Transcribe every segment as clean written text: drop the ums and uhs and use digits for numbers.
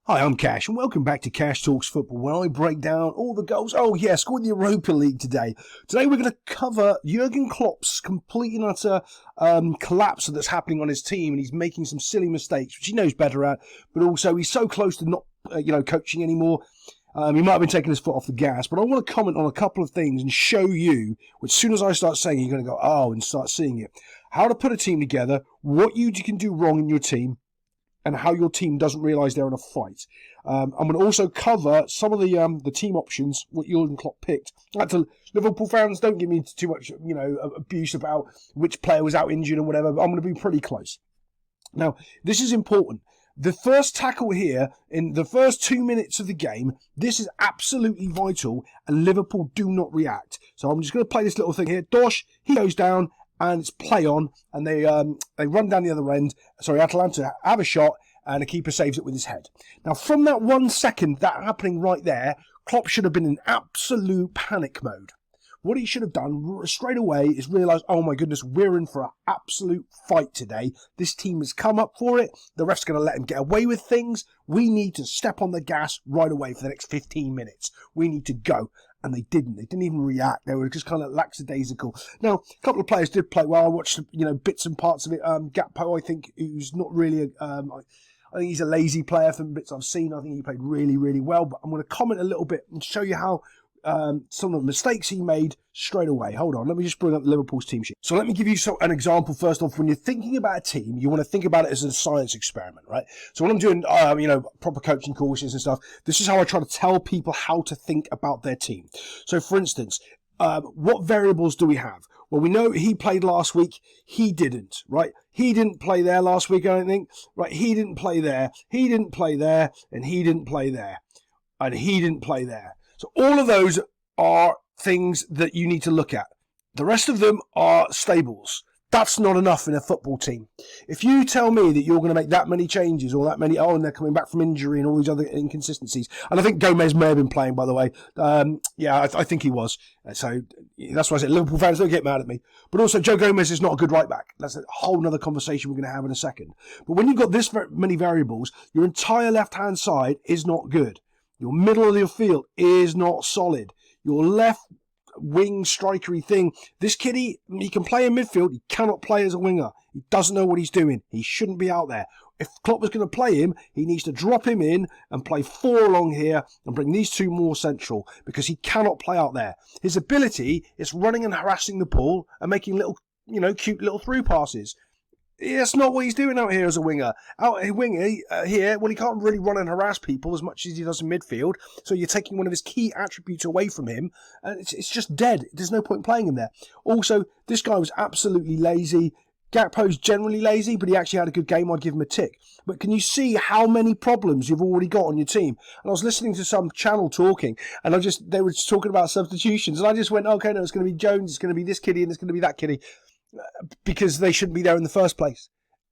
Hi, I'm Cash, and welcome back to Cash Talks Football, where I break down all the goals. Oh, yeah, scored the Europa League today. Today we're going to cover Jurgen Klopp's complete and utter collapse that's happening on his team, and he's making some silly mistakes, which he knows better at, but also he's so close to not, coaching anymore. He might have been taking his foot off the gas, but I want to comment on a couple of things and show you, which as soon as I start saying it, you're going to go, oh, and start seeing it. How to put a team together, what you can do wrong in your team, and how your team doesn't realise they're in a fight. I'm going to also cover some of the team options, what Jurgen Klopp picked. To Liverpool fans, don't give me too much abuse about which player was out injured and whatever, but I'm going to be pretty close. Now, this is important. The first tackle here, in the first 2 minutes of the game, this is absolutely vital, and Liverpool do not react. So I'm just going to play this little thing here. Dosh, he goes down, and it's play on, and they run down the other end. Sorry, Atalanta have a shot, and the keeper saves it with his head. Now, from that 1 second, that happening right there, Klopp should have been in absolute panic mode. What he should have done straight away is realise, oh my goodness, we're in for an absolute fight today. This team has come up for it. The ref's going to let him get away with things. We need to step on the gas right away for the next 15 minutes. We need to go. And they didn't. They didn't even react. They were just kind of lackadaisical. Now, a couple of players did play well. I watched, bits and parts of it. Gakpo, I think, who's not really I think he's a lazy player from bits I've seen. I think he played really, really well. But I'm going to comment a little bit and show you how some of the mistakes he made straight away. Hold on, let me just bring up Liverpool's team sheet. So let me give you an example first off. When you're thinking about a team, you want to think about it as a science experiment, right? So when I'm doing, proper coaching courses and stuff, this is how I try to tell people how to think about their team. So for instance, what variables do we have? Well, we know he played last week. He didn't, right? He didn't play there last week, I don't think. Right, he didn't play there. He didn't play there. And he didn't play there. And he didn't play there. So all of those are things that you need to look at. The rest of them are stables. That's not enough in a football team. If you tell me that you're going to make that many changes or that many, and they're coming back from injury and all these other inconsistencies, and I think Gomez may have been playing, by the way. I think he was. So that's why I said Liverpool fans, don't get mad at me. But also, Joe Gomez is not a good right back. That's a whole other conversation we're going to have in a second. But when you've got this many variables, your entire left-hand side is not good. Your middle of your field is not solid. Your left wing strikery thing. This kiddie, he can play in midfield. He cannot play as a winger. He doesn't know what he's doing. He shouldn't be out there. If Klopp was going to play him, he needs to drop him in and play 4 along here and bring these 2 more central because he cannot play out there. His ability is running and harassing the ball and making little, cute little through passes. That's not what he's doing out here as a winger. Here, well, he can't really run and harass people as much as he does in midfield. So you're taking one of his key attributes away from him, and it's just dead. There's no point playing him there. Also, this guy was absolutely lazy. Gakpo's generally lazy, but he actually had a good game. I'd give him a tick. But can you see how many problems you've already got on your team? And I was listening to some channel talking, and they were talking about substitutions, and I just went, okay, no, it's going to be Jones, it's going to be this kiddie, and it's going to be that kiddie. Because they shouldn't be there in the first place.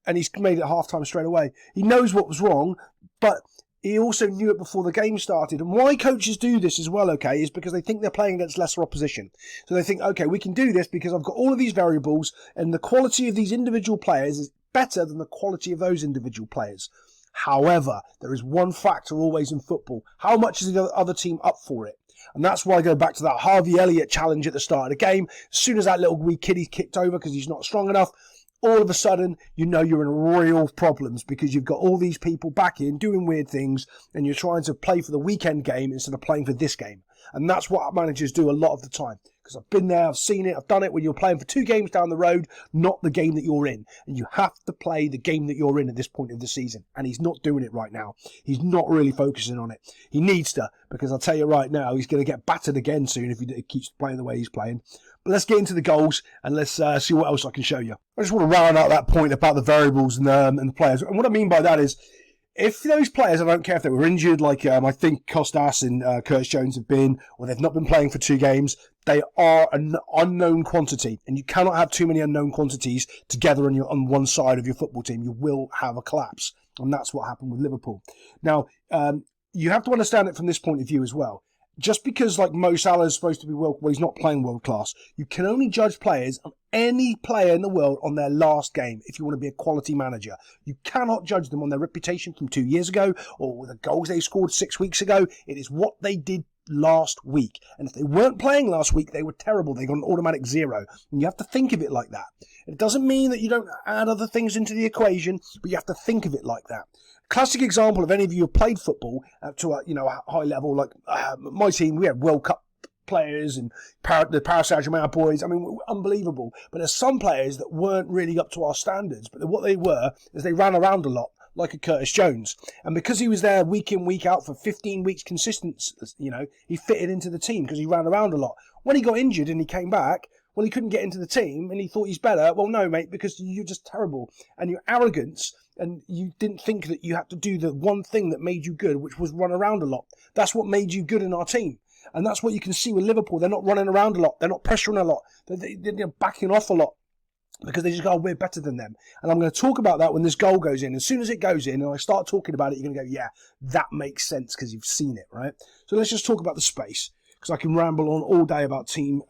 And he's made it half-time straight away. He knows what was wrong, but he also knew it before the game started. And why coaches do this as well, okay, is because they think they're playing against lesser opposition. So they think, okay, we can do this because I've got all of these variables, and the quality of these individual players is better than the quality of those individual players. However, there is one factor always in football. How much is the other team up for it? And that's why I go back to that Harvey Elliott challenge at the start of the game. As soon as that little wee kiddie's kicked over because he's not strong enough, all of a sudden, you're in real problems because you've got all these people back in doing weird things and you're trying to play for the weekend game instead of playing for this game. And that's what managers do a lot of the time. Because I've been there, I've seen it, I've done it when you're playing for 2 games down the road, not the game that you're in. And you have to play the game that you're in at this point of the season. And he's not doing it right now. He's not really focusing on it. He needs to, because I'll tell you right now, he's going to get battered again soon if he keeps playing the way he's playing. But let's get into the goals and let's see what else I can show you. I just want to round out that point about the variables and the players. And what I mean by that is, if those players, I don't care if they were injured, like I think Costas and Curtis Jones have been, or they've not been playing for 2 games, they are an unknown quantity. And you cannot have too many unknown quantities together on one side of your football team. You will have a collapse. And that's what happened with Liverpool. Now, you have to understand it from this point of view as well. just because like Mo Salah is supposed to be he's not playing world class. You can only judge players on any player in the world on their last game if you want to be a quality manager. You cannot judge them on their reputation from 2 years ago or the goals they scored 6 weeks ago. It is what they did last week. And if they weren't playing last week, they were terrible. They got an automatic 0. And you have to think of it like that. It doesn't mean that you don't add other things into the equation, but you have to think of it like that. Classic example of any of you who played football to a high level, like my team, we had World Cup players and the Paris Saint-Germain boys. I mean, unbelievable. But there's some players that weren't really up to our standards. But what they were is they ran around a lot, like a Curtis Jones. And because he was there week in, week out for 15 weeks consistent, he fitted into the team because he ran around a lot. When he got injured and he came back, well, he couldn't get into the team and he thought he's better. Well, no, mate, because you're just terrible. And your arrogance, and you didn't think that you had to do the one thing that made you good, which was run around a lot. That's what made you good in our team. And that's what you can see with Liverpool. They're not running around a lot. They're not pressuring a lot. They're backing off a lot because they just go, we're better than them. And I'm going to talk about that when this goal goes in. As soon as it goes in and I start talking about it, you're going to go, yeah, that makes sense because you've seen it, right? So let's just talk about the space because I can ramble on all day about team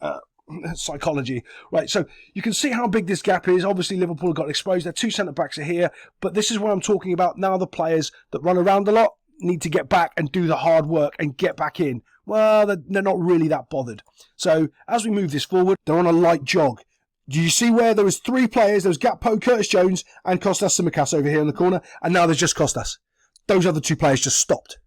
psychology. Right, so you can see how big this gap is. Obviously, Liverpool got exposed. Their 2 centre-backs are here. But this is what I'm talking about now. The players that run around a lot need to get back and do the hard work and get back in. Well, they're not really that bothered. So as we move this forward, they're on a light jog. Do you see where there was 3 players? There was Gakpo, Curtis Jones, and Kostas Tsimikas over here in the corner. And now there's just Kostas. Those other 2 players just stopped.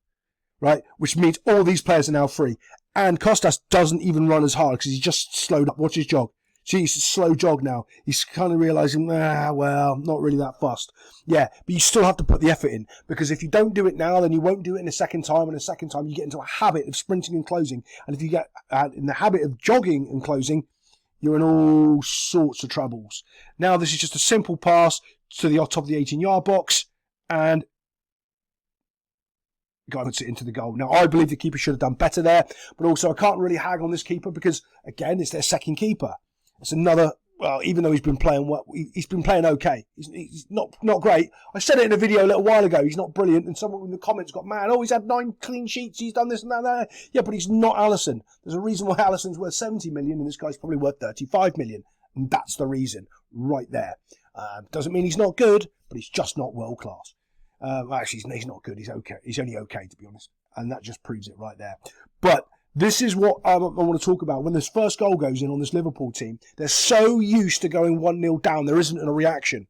Right? Which means all these players are now free. And Kostas doesn't even run as hard because he's just slowed up. Watch his jog. See, he's a slow jog now. He's kind of realising, not really that fussed. Yeah, but you still have to put the effort in because if you don't do it now, then you won't do it in a second time. And a second time, you get into a habit of sprinting and closing. And if you get in the habit of jogging and closing, you're in all sorts of troubles. Now, this is just a simple pass to the top of the 18-yard box and guy puts it into the goal. Now, I believe the keeper should have done better there, but also I can't really hag on this keeper because, again, it's their second keeper. It's another, well, even though he's been playing well, he's been playing okay. He's not great. I said it in a video a little while ago. He's not brilliant, and someone in the comments got mad. Oh, he's had 9 clean sheets. He's done this and that. Yeah, but he's not Alisson. There's a reason why Alisson's worth 70 million and this guy's probably worth 35 million. And that's the reason right there. Doesn't mean he's not good, but he's just not world class. Actually, he's not good. He's okay. He's only okay, to be honest. And that just proves it right there. But this is what I want to talk about. When this first goal goes in on this Liverpool team, they're so used to going 1-0 down, there isn't a reaction.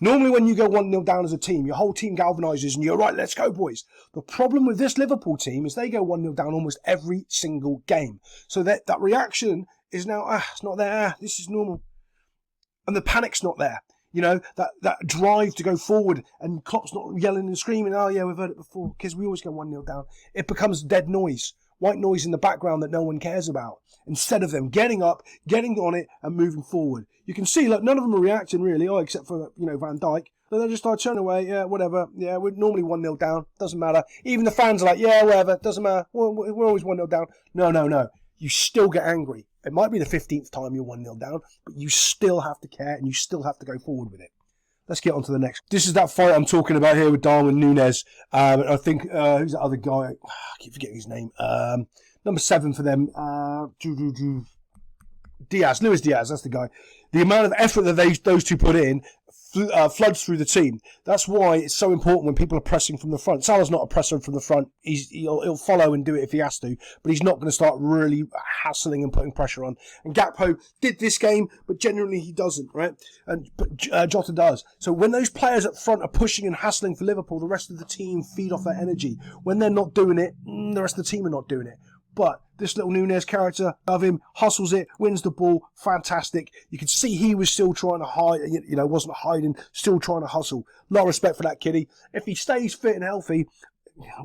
Normally, when you go 1-0 down as a team, your whole team galvanises and you're right, let's go, boys. The problem with this Liverpool team is they go 1-0 down almost every single game. So that reaction is now, it's not there. This is normal. And the panic's not there. You know, that drive to go forward and Klopp's not yelling and screaming, oh yeah, we've heard it before, because we always go 1-0 down. It becomes dead noise, white noise in the background that no one cares about, instead of them getting up, getting on it and moving forward. You can see, look, none of them are reacting really, except for, Van Dijk. They're just like, turn away, yeah, whatever, yeah, we're normally 1-0 down, doesn't matter. Even the fans are like, yeah, whatever, doesn't matter, we're always 1-0 down. No. You still get angry. It might be the 15th time you're 1-0 down, but you still have to care and you still have to go forward with it. Let's get on to the next. This is that fight I'm talking about here with Darwin Núñez. I think, who's that other guy? I keep forgetting his name. Number 7 for them. Luis Diaz, that's the guy. The amount of effort that those 2 put in floods through the team. That's why it's so important when people are pressing from the front. Salah's not a presser from the front. He'll follow and do it if he has to, but he's not going to start really hassling and putting pressure on. And Gakpo did this game, but generally he doesn't, right? But Jota does. So when those players up front are pushing and hassling for Liverpool, the rest of the team feed off that energy. When they're not doing it, the rest of the team are not doing it. But this little Núñez character of him hustles it, wins the ball, fantastic. You can see he was still trying to hide, wasn't hiding, still trying to hustle. A lot of respect for that kiddie. If he stays fit and healthy,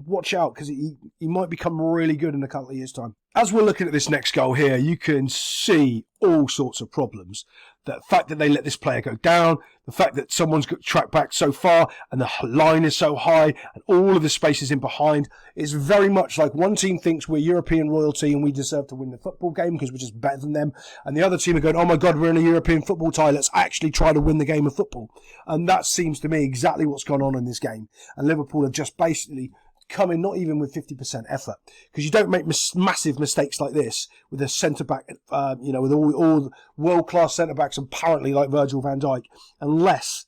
watch out because he might become really good in a couple of years' time. As we're looking at this next goal here, you can see all sorts of problems. The fact that they let this player go down, the fact that someone's got tracked back so far and the line is so high and all of the space is in behind. It's very much like one team thinks we're European royalty and we deserve to win the football game because we're just better than them. And the other team are going, oh my God, we're in a European football tie. Let's actually try to win the game of football. And that seems to me exactly what's gone on in this game. And Liverpool have just basically come in not even with 50% effort, because you don't make massive mistakes like this with a centre-back, with all world-class centre-backs apparently like Virgil van Dijk, unless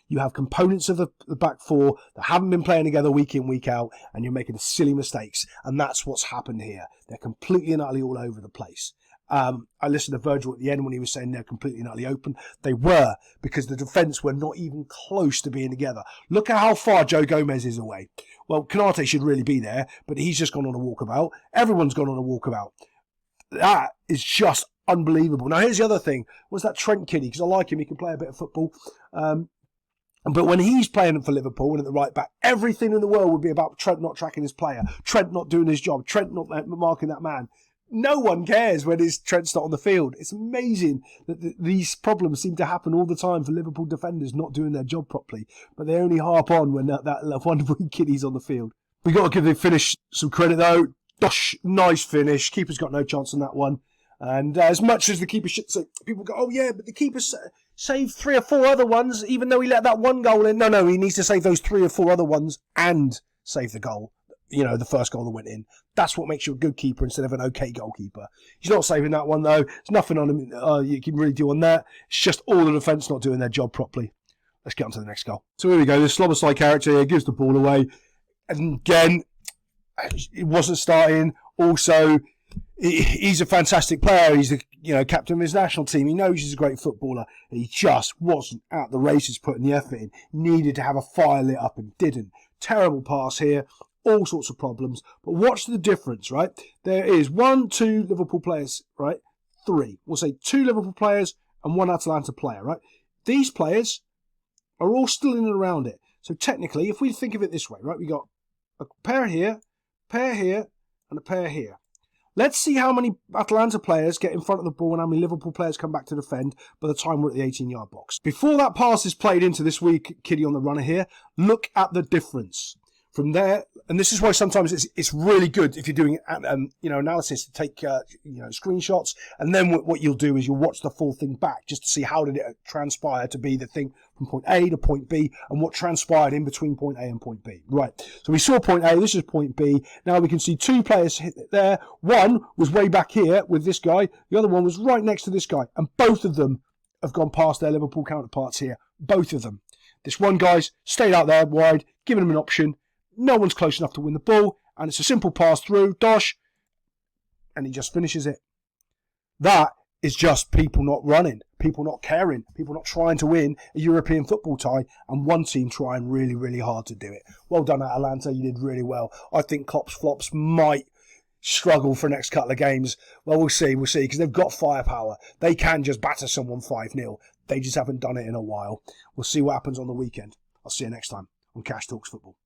you have components of the back four that haven't been playing together week in, week out, and you're making silly mistakes. And that's what's happened here. They're completely and utterly all over the place. I listened to Virgil at the end when he was saying they're completely and utterly open. They were, because the defence were not even close to being together. Look at how far Joe Gomez is away. Well, Canate should really be there, but he's just gone on a walkabout. Everyone's gone on a walkabout. That is just unbelievable. Now, here's the other thing. Was that Trent kiddie? Because I like him. He can play a bit of football. But when he's playing for Liverpool and at the right back, everything in the world would be about Trent not tracking his player, Trent not doing his job, Trent not marking that man. No one cares when Trent's not on the field. It's amazing that these problems seem to happen all the time for Liverpool defenders not doing their job properly, but they only harp on when that wonderful kiddie's on the field. We've got to give the finish some credit though. Gosh, nice finish. Keeper's got no chance on that one. And as much as the keeper should say, people go, oh yeah, but the keeper saved 3 or 4 other ones, even though he let that one goal in. No, he needs to save those 3 or 4 other ones and save the goal. The first goal that went in. That's what makes you a good keeper instead of an okay goalkeeper. He's not saving that one though. There's nothing on him you can really do on that. It's just all the defence not doing their job properly. Let's get on to the next goal. So here we go. This Slobosai character here gives the ball away. And again, it wasn't starting. Also, he's a fantastic player. He's the captain of his national team. He knows he's a great footballer. He just wasn't at the races putting the effort in. Needed to have a fire lit up and didn't. Terrible pass here. All sorts of problems. But watch the difference, right? There is 1, 2 Liverpool players, right? 3. We'll say 2 Liverpool players and 1 Atalanta player, right? These players are all still in and around it. So technically, if we think of it this way, right? We got a pair here, and a pair here. Let's see how many Atalanta players get in front of the ball and how many Liverpool players come back to defend by the time we're at the 18-yard box. Before that pass is played into this week, kiddie on the runner here, look at the difference. From there, and this is why sometimes it's really good if you're doing analysis to take screenshots, and then what you'll do is you'll watch the full thing back just to see how did it transpire to be the thing from point A to point B and what transpired in between point A and point B. Right, so we saw point A, this is point B. Now we can see 2 players hit it there. One was way back here with this guy, the other one was right next to this guy, and both of them have gone past their Liverpool counterparts here. Both of them. This one guy's stayed out there wide, giving him an option. No one's close enough to win the ball, and it's a simple pass through, dosh, and he just finishes it. That is just people not running, people not caring, people not trying to win a European football tie, and one team trying really, really hard to do it. Well done, Atalanta, you did really well. I think Klopp's flops might struggle for the next couple of games. Well, we'll see, because they've got firepower. They can just batter someone 5-0. They just haven't done it in a while. We'll see what happens on the weekend. I'll see you next time on Cash Talks Football.